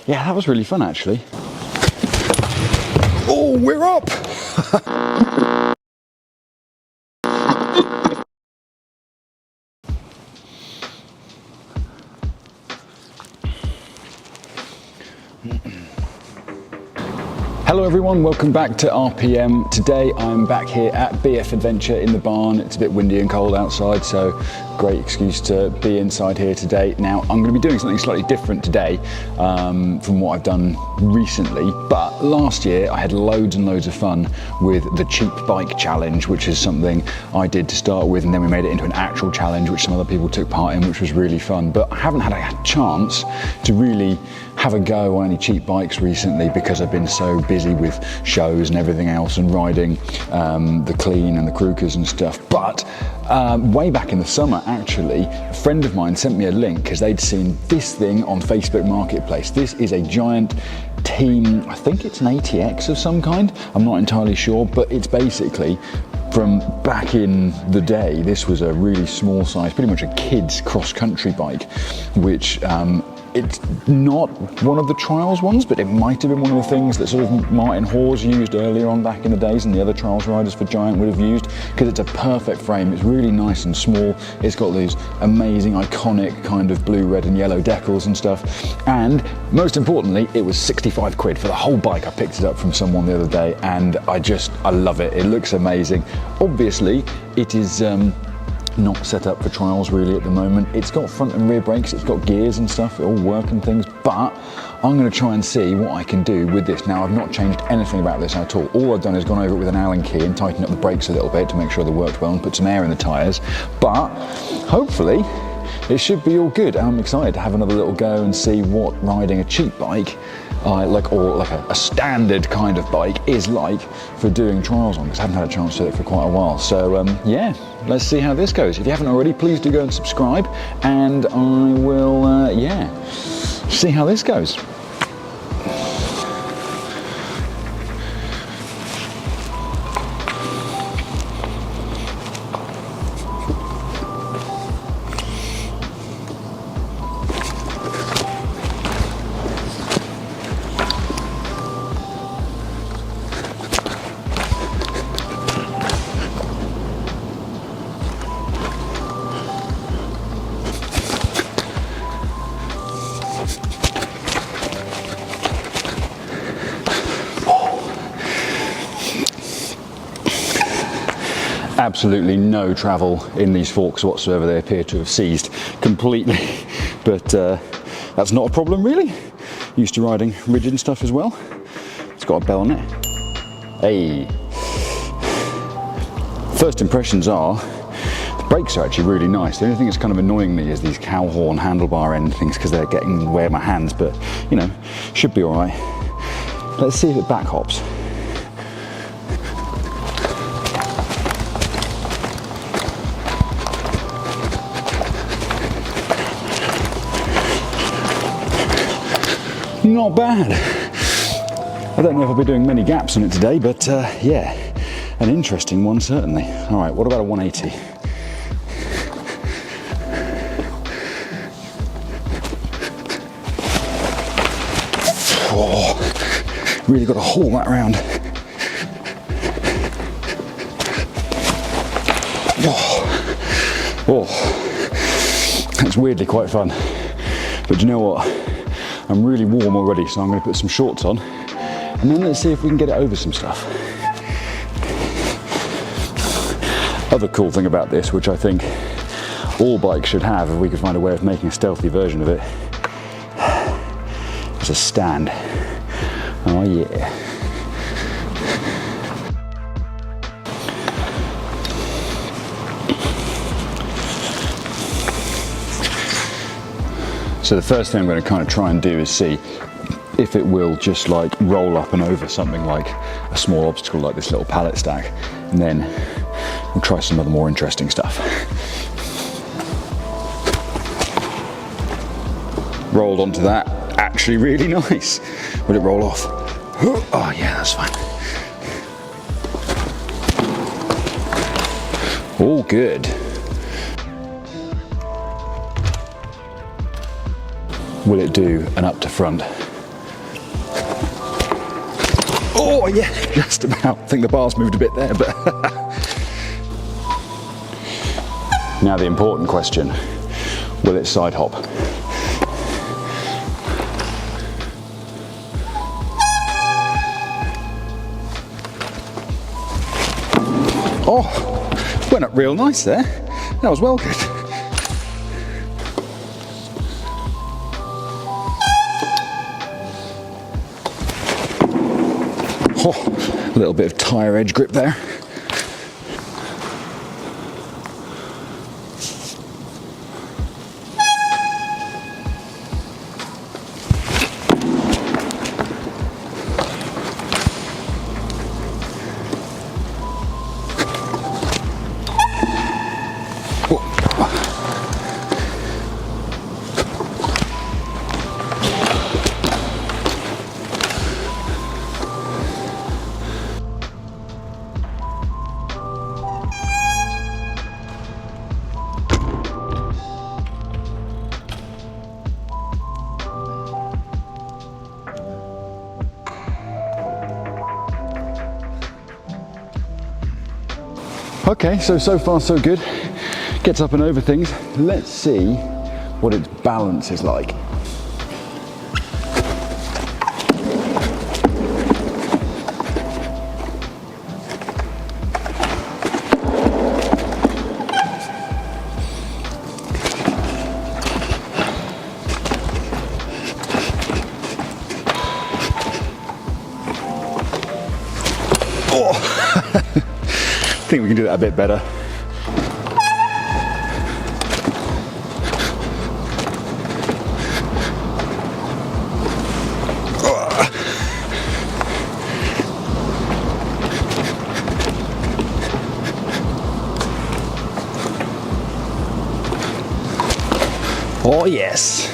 yeah, that was really fun actually. Oh, we're up! Hello everyone, welcome back to RPM. Today I'm back here at BF Adventure in the barn. It's a bit windy and cold outside, so great excuse to be inside here today. Now I'm going to be doing something slightly different today from what I've done recently, but last year I had loads and loads of fun with the cheap bike challenge, which is something I did to start with, and then we made it into an actual challenge which some other people took part in, which was really fun. But I haven't had a chance to really have a go on any cheap bikes recently because I've been so busy with shows and everything else and riding the Clean and the Krukers and stuff. But way back in the summer, actually, a friend of mine sent me a link because they'd seen this thing on Facebook Marketplace. This is a giant team, I think it's an ATX of some kind, I'm not entirely sure, but it's basically from back in the day. This was a really small size, pretty much a kid's cross-country bike, which it's not one of the trials ones, but it might have been one of the things that sort of Martin Hawes used earlier on back in the days and the other trials riders for Giant would have used, because it's a perfect frame. It's really nice and small. It's got these amazing iconic kind of blue, red and yellow decals and stuff. And most importantly, it was 65 quid for the whole bike. I picked it up from someone the other day and I love it. It looks amazing. Obviously, it is not set up for trials really at the moment. It's got front and rear brakes, it's got gears and stuff, it all work and things, but I'm going to try and see what I can do with this. Now, I've not changed anything about this at all. All I've done is gone over it with an Allen key and tightened up the brakes a little bit to make sure they worked well and put some air in the tyres, but hopefully it should be all good. I'm excited to have another little go and see what riding a cheap bike like a standard kind of bike is like for doing trials on, because I haven't had a chance to do it for quite a while. So yeah, let's see how this goes. If you haven't already, please do go and subscribe, and I will yeah, see how this goes. Absolutely no travel in these forks whatsoever. They appear to have seized completely, but that's not a problem really. Used to riding rigid and stuff as well. It's got a bell on it. Hey. First impressions are, the brakes are actually really nice. The only thing that's kind of annoying me is these cow horn handlebar end things, because they're getting in the way of my hands, but you know, should be all right. Let's see if it back hops. Not bad. I don't know if I'll be doing many gaps on it today, but yeah, an interesting one certainly. All right, what about a 180? Oh, really got to haul that around. Oh, that's weirdly quite fun. But you know what? I'm really warm already, so I'm going to put some shorts on, and then let's see if we can get it over some stuff. Other cool thing about this, which I think all bikes should have, if we could find a way of making a stealthy version of it, is a stand. Oh yeah. So the first thing I'm going to kind of try and do is see if it will just like roll up and over something like a small obstacle like this little pallet stack, and then we'll try some other more interesting stuff. Rolled onto that, actually really nice. Would it roll off? Oh yeah, that's fine. All good. Will it do an up to front? Oh yeah, just about. I think the bar's moved a bit there, but now the important question, will it side hop? Oh, went up real nice there. That was well good. Oh, a little bit of tyre edge grip there. Okay, so far so good. Gets up and over things. Let's see what its balance is like. I think we can do that a bit better. Oh yes.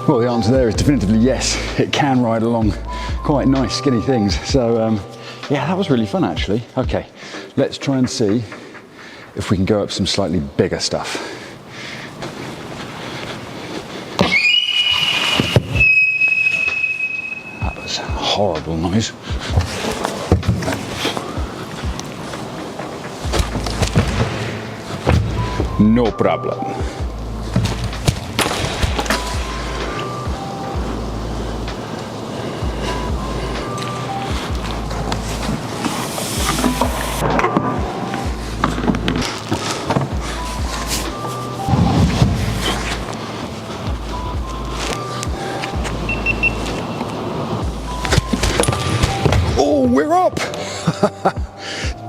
Well, the answer there is definitively yes. It can ride along quite nice skinny things. So yeah, that was really fun actually. Okay, let's try and see if we can go up some slightly bigger stuff. That was a horrible noise. No problem. Oh, we're up!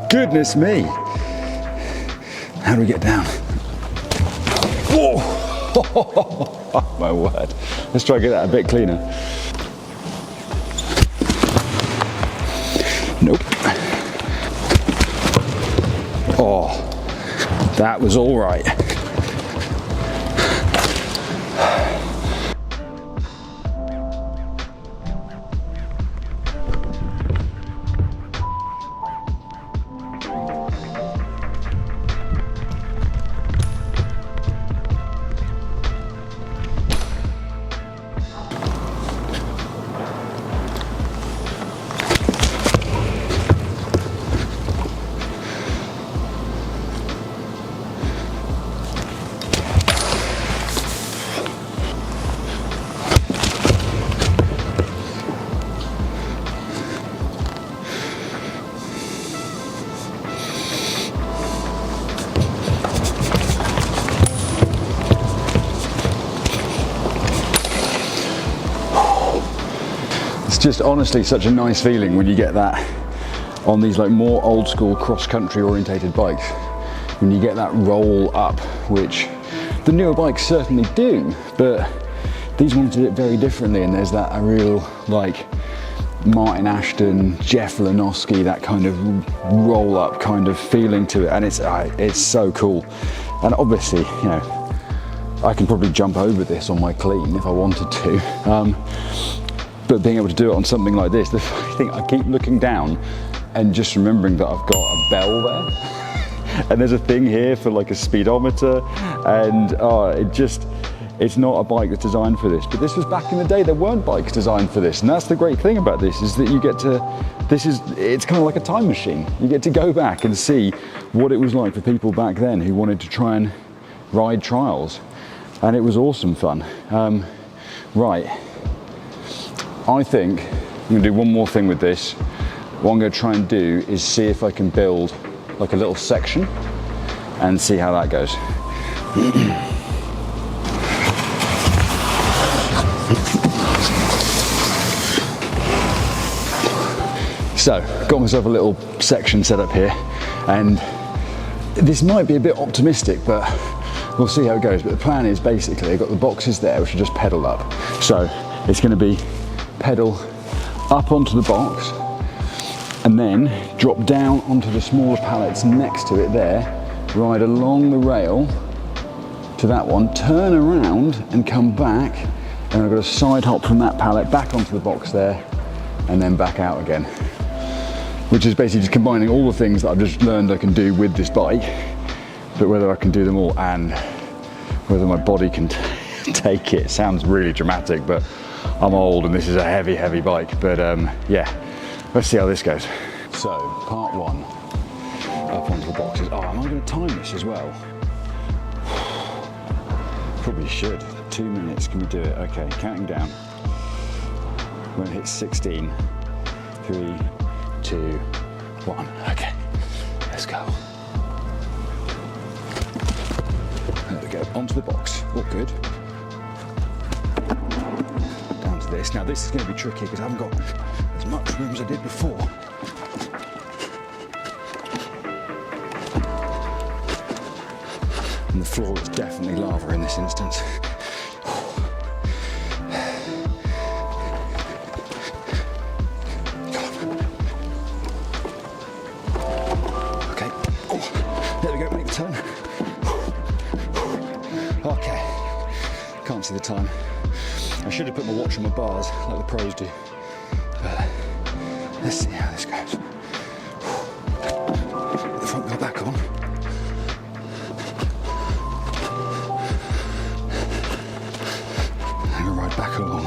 Goodness me. How do we get down? Whoa! Oh, my word. Let's try and get that a bit cleaner. Nope. Oh, that was all right. just honestly such a nice feeling when you get that on these like more old school cross-country orientated bikes, when you get that roll up, which the newer bikes certainly do, but these ones did it very differently, and there's that a real like Martin Ashton, Jeff Lenoski, that kind of roll up kind of feeling to it, and it's so cool. And obviously, you know, I can probably jump over this on my clean if I wanted to, but being able to do it on something like this, the thing, I keep looking down and just remembering that I've got a bell there, and there's a thing here for like a speedometer, and it's not a bike that's designed for this. But this was back in the day, there weren't bikes designed for this, and that's the great thing about this, is that you get to, it's kind of like a time machine. You get to go back and see what it was like for people back then who wanted to try and ride trials, and it was awesome fun. Right, I think I'm gonna do one more thing with this. What I'm gonna try and do is see if I can build like a little section and see how that goes. So, got myself a little section set up here, and this might be a bit optimistic, but we'll see how it goes. But the plan is basically, I've got the boxes there, which are just pedal up. So, it's gonna be pedal up onto the box, and then drop down onto the smaller pallets next to it there, ride along the rail to that one, turn around and come back, and I've got a side hop from that pallet back onto the box there, and then back out again. Which is basically just combining all the things that I've just learned I can do with this bike, but whether I can do them all and whether my body can take it sounds really dramatic, but I'm old and this is a heavy, heavy bike. But yeah, let's see how this goes. So, part one, up onto the boxes. Oh, am I going to time this as well? Probably should. 2 minutes, can we do it? Okay, counting down. When it hits 16, 3, 2, 1. Okay, let's go. There we go, onto the box. All good. Down to this. Now this is going to be tricky because I haven't got as much room as I did before. And the floor is definitely lava in this instance. Turn. Okay, can't see the time. I should have put my watch on my bars like the pros do, but let's see how this goes. Put the front wheel back on. And I'll ride back along.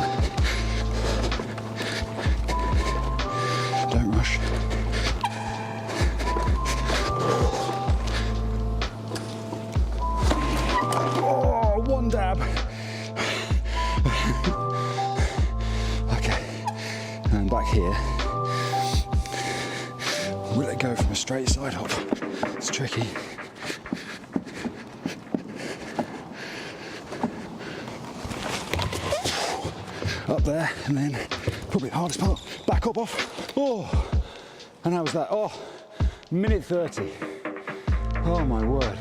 Don't rush. One dab. Okay, and back here. Will it go from a straight side hop? It's tricky. Up there, and then probably the hardest part, back up off. Oh, and how was that? Oh, minute 30. Oh my word.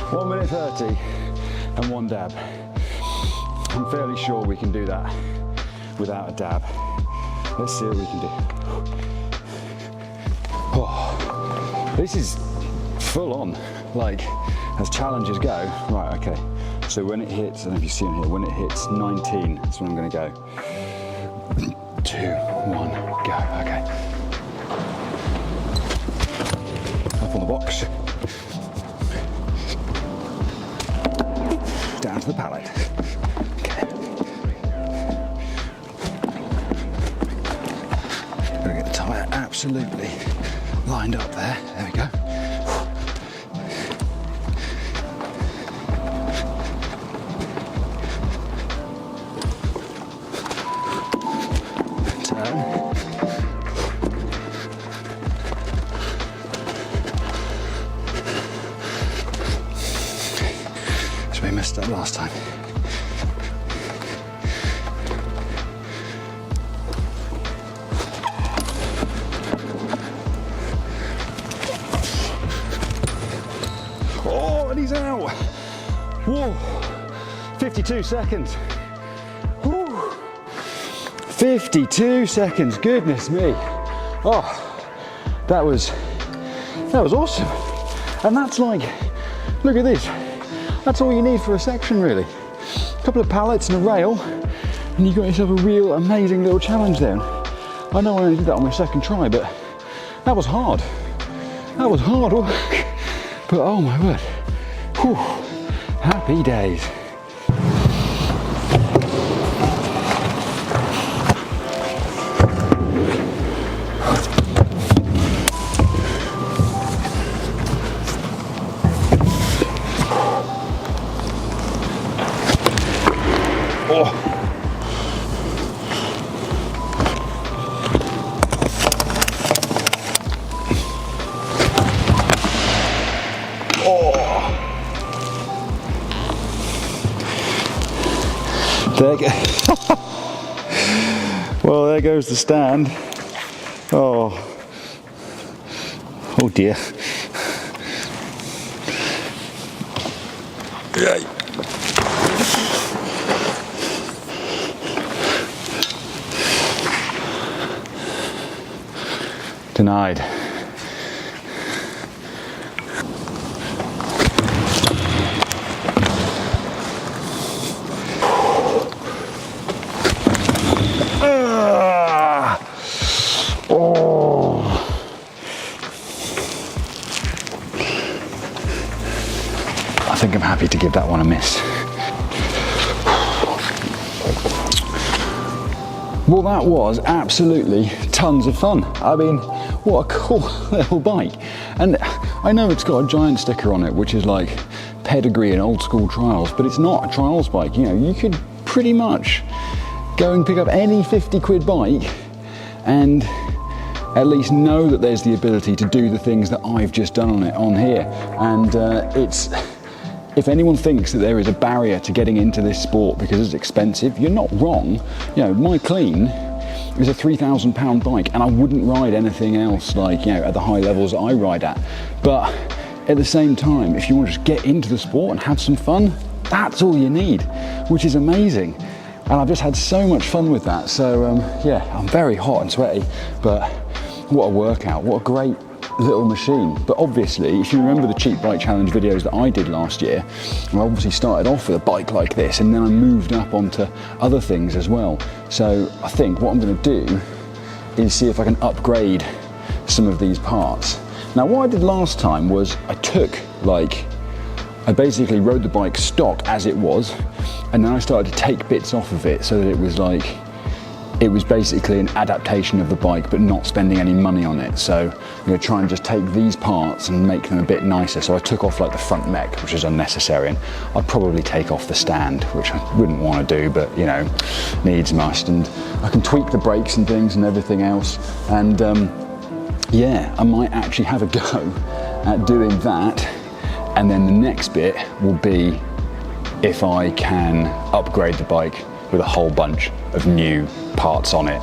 1 minute 30 and one dab. I'm fairly sure we can do that without a dab. Let's see what we can do. Oh, this is full on, like as challenges go. Right, okay. So when it hits, I don't know if you see in here, when it hits 19, that's when I'm gonna go. 2, 1, go, okay. Up on the box. Down to the pallet. Okay. Gotta get the tyre absolutely lined up there. There we go. Turn. So we messed up last time. Whoa. 52 seconds. Whew. 52 seconds, goodness me. Oh, that was awesome. And that's like, look at this. That's all you need for a section really. A couple of pallets and a rail, and you got yourself a real amazing little challenge there. I know I only did that on my second try, but that was hard. That was hard work. But oh my word. Whew. Happy days. Oh. Well, there goes the stand. Oh dear. Denied. I think I'm happy to give that one a miss. Well, that was absolutely tons of fun. I mean, what a cool little bike. And I know it's got a giant sticker on it, which is like pedigree and old school trials, but it's not a trials bike. You know, you could pretty much go and pick up any 50 quid bike and at least know that there's the ability to do the things that I've just done on here. And if anyone thinks that there is a barrier to getting into this sport because it's expensive, you're not wrong. You know, my Clean is a £3,000 bike and I wouldn't ride anything else like, you know, at the high levels that I ride at. But at the same time, if you want to just get into the sport and have some fun, that's all you need, which is amazing. And I've just had so much fun with that. So yeah, I'm very hot and sweaty, but what a workout, what a great little machine. But obviously, if you remember the cheap bike challenge videos that I did last year, I obviously started off with a bike like this and then I moved up onto other things as well. So I think what I'm going to do is see if I can upgrade some of these parts. Now what I did last time was I basically rode the bike stock as it was, and then I started to take bits off of it so that it was basically an adaptation of the bike but not spending any money on it. So I'm going to try and just take these parts and make them a bit nicer. So I took off like the front mech, which is unnecessary, and I'd probably take off the stand, which I wouldn't want to do, but you know, needs must. And I can tweak the brakes and things and everything else. And yeah, I might actually have a go at doing that. And then the next bit will be if I can upgrade the bike with a whole bunch of new parts on it,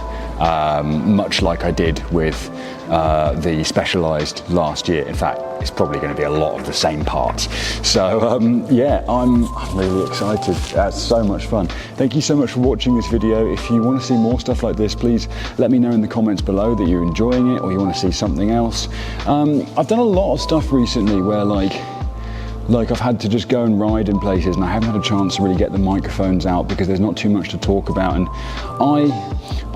much like I did with the Specialized last year. In fact, it's probably going to be a lot of the same parts. So yeah, I'm really excited. That's so much fun. Thank you so much for watching this video. If you want to see more stuff like this, please let me know in the comments below that you're enjoying it or you want to see something else. I've done a lot of stuff recently where like I've had to just go and ride in places and I haven't had a chance to really get the microphones out because there's not too much to talk about. And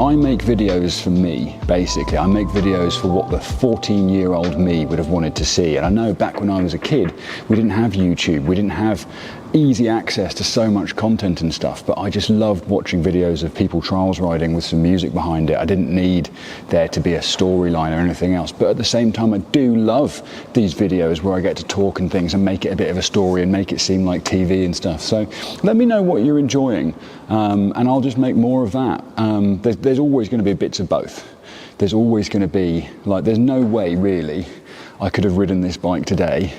I make videos for me, basically. I make videos for what the 14-year-old me would have wanted to see. And I know back when I was a kid, we didn't have YouTube, we didn't have easy access to so much content and stuff, but I just loved watching videos of people trials riding with some music behind it. I didn't need there to be a storyline or anything else, but at the same time I do love these videos where I get to talk and things and make it a bit of a story and make it seem like TV and stuff. So let me know what you're enjoying, and I'll just make more of that. There's always going to be bits of both. There's always going to be, like, there's no way really I could have ridden this bike today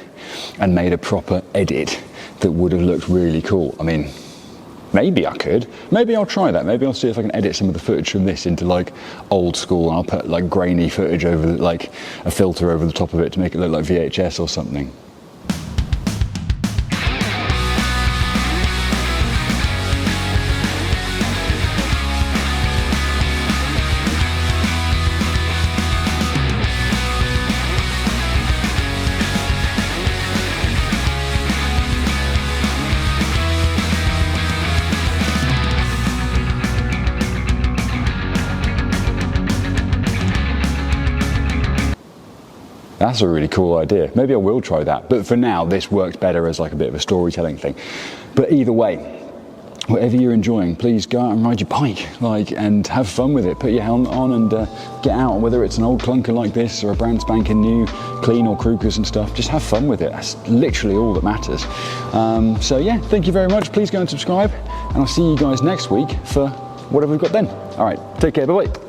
and made a proper edit that would have looked really cool. I mean, maybe I could. Maybe I'll try that. Maybe I'll see if I can edit some of the footage from this into like old school, and I'll put like grainy footage over like a filter over the top of it to make it look like VHS or something. That's a really cool idea. Maybe I will try that. But for now, this works better as like a bit of a storytelling thing. But either way, whatever you're enjoying, please go out and ride your bike, and have fun with it. Put your helmet on and get out, whether it's an old clunker like this or a brand spanking new, clean or Krukers and stuff. Just have fun with it. That's literally all that matters. So yeah, thank you very much. Please go and subscribe, and I'll see you guys next week for whatever we've got then. All right, take care, bye-bye.